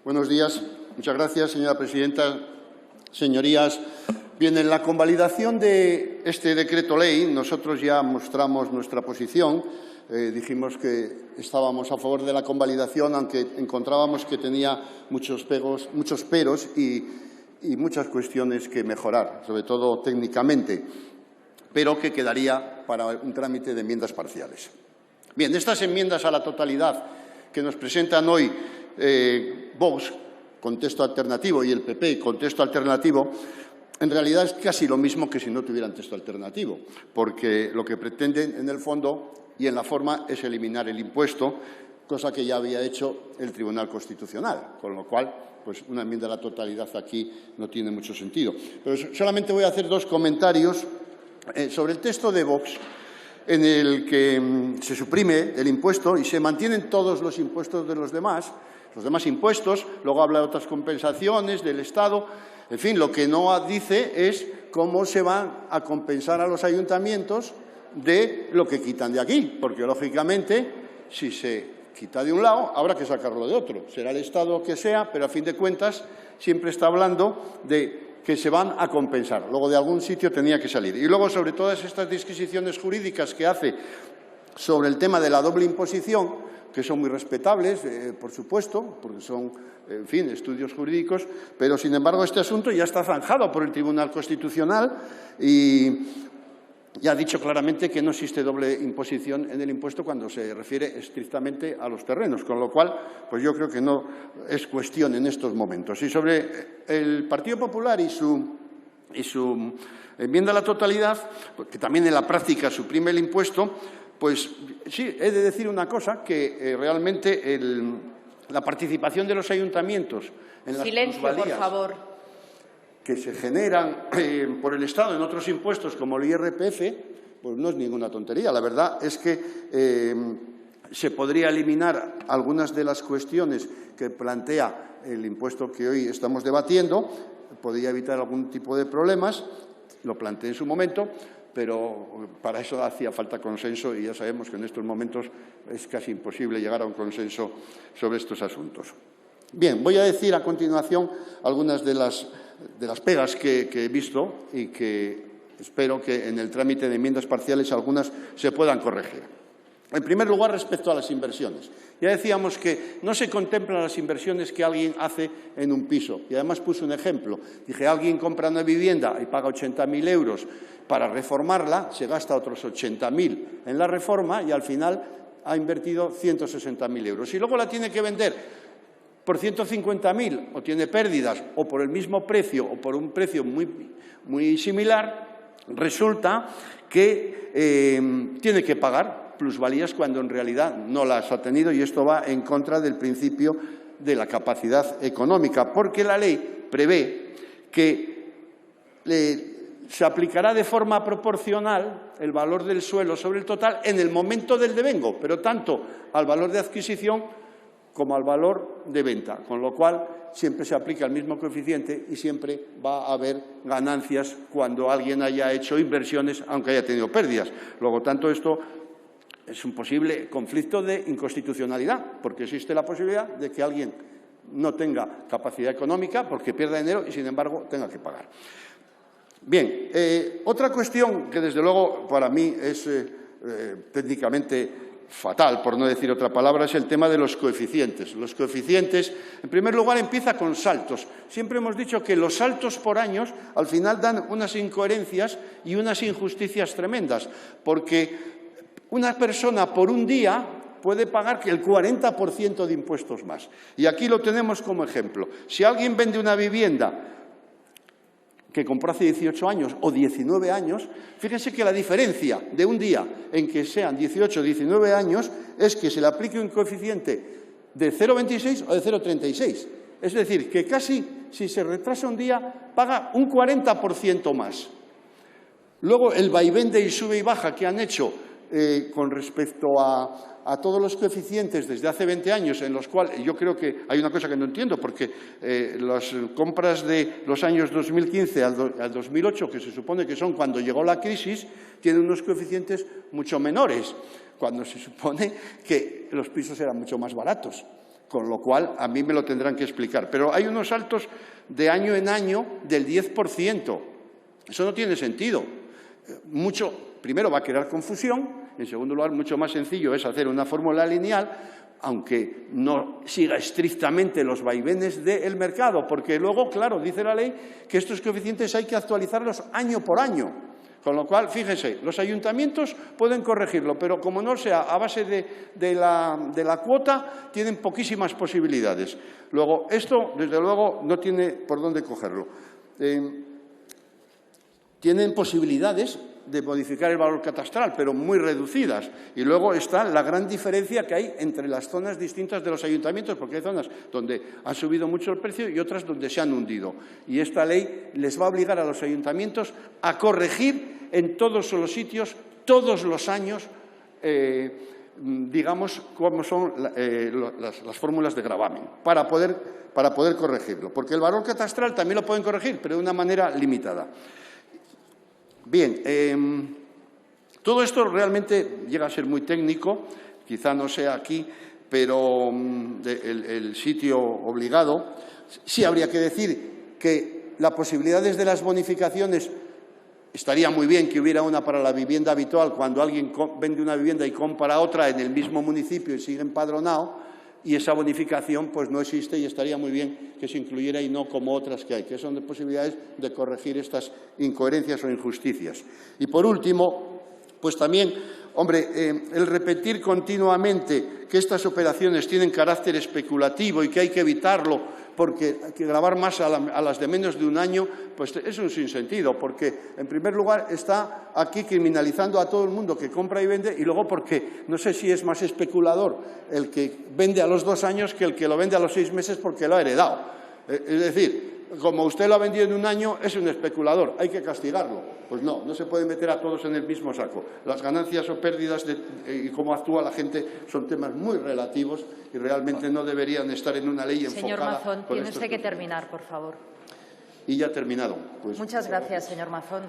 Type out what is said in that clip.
Buenos días. Muchas gracias, señora presidenta. Señorías, bien, en la convalidación de este decreto ley nosotros ya mostramos nuestra posición. Dijimos que estábamos a favor de la convalidación, aunque encontrábamos que tenía muchos peros y muchas cuestiones que mejorar, sobre todo técnicamente, pero que quedaría para un trámite de enmiendas parciales. Bien, estas enmiendas a la totalidad que nos presentan hoy Vox, con texto alternativo, y el PP, con texto alternativo, en realidad es casi lo mismo que si no tuvieran texto alternativo, porque lo que pretenden en el fondo y en la forma es eliminar el impuesto, cosa que ya había hecho el Tribunal Constitucional, con lo cual pues una enmienda a la totalidad aquí no tiene mucho sentido. Pero solamente voy a hacer dos comentarios sobre el texto de Vox, en el que se suprime el impuesto y se mantienen todos los impuestos de los demás impuestos, luego habla de otras compensaciones del Estado. En fin, lo que no dice es cómo se van a compensar a los ayuntamientos de lo que quitan de aquí, porque lógicamente si se quita de un lado habrá que sacarlo de otro. Será el Estado que sea, pero a fin de cuentas siempre está hablando de que se van a compensar. Luego de algún sitio tenía que salir. Y luego sobre todas estas disquisiciones jurídicas que hace sobre el tema de la doble imposición, que son muy respetables, por supuesto, porque son, en fin, estudios jurídicos, pero, sin embargo, este asunto ya está zanjado por el Tribunal Constitucional y ya ha dicho claramente que no existe doble imposición en el impuesto cuando se refiere estrictamente a los terrenos, con lo cual, pues yo creo que no es cuestión en estos momentos. Y sobre el Partido Popular y su enmienda a la totalidad, que también en la práctica suprime el impuesto, pues sí, he de decir una cosa, que realmente la participación de los ayuntamientos en las plusvalías, por favor, que se generan por el Estado en otros impuestos como el IRPF, pues no es ninguna tontería. La verdad es que se podría eliminar algunas de las cuestiones que plantea el impuesto que hoy estamos debatiendo, podría evitar algún tipo de problemas, lo planteé en su momento, pero para eso hacía falta consenso y ya sabemos que en estos momentos es casi imposible llegar a un consenso sobre estos asuntos. Bien, voy a decir a continuación algunas de las pegas que he visto y que espero que en el trámite de enmiendas parciales algunas se puedan corregir. En primer lugar, respecto a las inversiones. Ya decíamos que no se contemplan las inversiones que alguien hace en un piso. Y además puse un ejemplo. Dije, alguien compra una vivienda y paga 80.000 euros para reformarla, se gasta otros 80.000 en la reforma y al final ha invertido 160.000 euros. Y luego la tiene que vender por 150.000 o tiene pérdidas o por el mismo precio o por un precio muy similar, resulta que tiene que pagar plusvalías cuando en realidad no las ha tenido, y esto va en contra del principio de la capacidad económica, porque la ley prevé que se aplicará de forma proporcional el valor del suelo sobre el total en el momento del devengo, pero tanto al valor de adquisición como al valor de venta, con lo cual siempre se aplica el mismo coeficiente y siempre va a haber ganancias cuando alguien haya hecho inversiones, aunque haya tenido pérdidas. Luego, tanto esto es un posible conflicto de inconstitucionalidad, porque existe la posibilidad de que alguien no tenga capacidad económica porque pierda dinero y, sin embargo, tenga que pagar. Bien, otra cuestión que, desde luego, para mí es técnicamente fatal, por no decir otra palabra, es el tema de los coeficientes. Los coeficientes, en primer lugar, empieza con saltos. Siempre hemos dicho que los saltos por años al final dan unas incoherencias y unas injusticias tremendas, porque una persona por un día puede pagar el 40% de impuestos más. Y aquí lo tenemos como ejemplo. Si alguien vende una vivienda que compró hace 18 años o 19 años, fíjense que la diferencia de un día en que sean 18 o 19 años es que se le aplique un coeficiente de 0,26 o de 0,36. Es decir, que casi, si se retrasa un día, paga un 40% más. Luego, el vaivén de sube y baja que han hecho con respecto a todos los coeficientes desde hace 20 años, en los cuales yo creo que hay una cosa que no entiendo, porque las compras de los años 2015 al 2008, que se supone que son cuando llegó la crisis, tienen unos coeficientes mucho menores, cuando se supone que los pisos eran mucho más baratos. Con lo cual, a mí me lo tendrán que explicar. Pero hay unos saltos de año en año del 10%. Eso no tiene sentido. Primero, va a crear confusión. En segundo lugar, mucho más sencillo es hacer una fórmula lineal, aunque no siga estrictamente los vaivenes del mercado, porque luego, claro, dice la ley que estos coeficientes hay que actualizarlos año por año. Con lo cual, fíjense, los ayuntamientos pueden corregirlo, pero como no sea a base de la cuota, tienen poquísimas posibilidades. Luego, esto, desde luego, no tiene por dónde cogerlo. Tienen posibilidades de modificar el valor catastral, pero muy reducidas. Y luego está la gran diferencia que hay entre las zonas distintas de los ayuntamientos, porque hay zonas donde ha subido mucho el precio y otras donde se han hundido. Y esta ley les va a obligar a los ayuntamientos a corregir en todos los sitios, todos los años, digamos, cómo son las fórmulas de gravamen, para poder corregirlo. Porque el valor catastral también lo pueden corregir, pero de una manera limitada. Bien, todo esto realmente llega a ser muy técnico, quizá no sea aquí, pero el sitio obligado. Sí habría que decir que las posibilidades de las bonificaciones, estaría muy bien que hubiera una para la vivienda habitual cuando alguien vende una vivienda y compra otra en el mismo municipio y sigue empadronado, y esa bonificación pues no existe y estaría muy bien que se incluyera y no como otras que hay, que son de posibilidades de corregir estas incoherencias o injusticias. Y por último, pues también, hombre, el repetir continuamente que estas operaciones tienen carácter especulativo y que hay que evitarlo porque hay que gravar más a las de menos de un año, pues es un sinsentido, porque en primer lugar está aquí criminalizando a todo el mundo que compra y vende, y luego porque no sé si es más especulador el que vende a los 2 años que el que lo vende a los 6 meses porque lo ha heredado. Es decir, como usted lo ha vendido en un año, es un especulador, hay que castigarlo. Pues no se puede meter a todos en el mismo saco. Las ganancias o pérdidas y cómo actúa la gente son temas muy relativos y realmente no deberían estar en una ley enfocada. Señor Mazón, tiene usted que terminar, por favor. Y ya ha terminado. Muchas gracias, señor Mazón.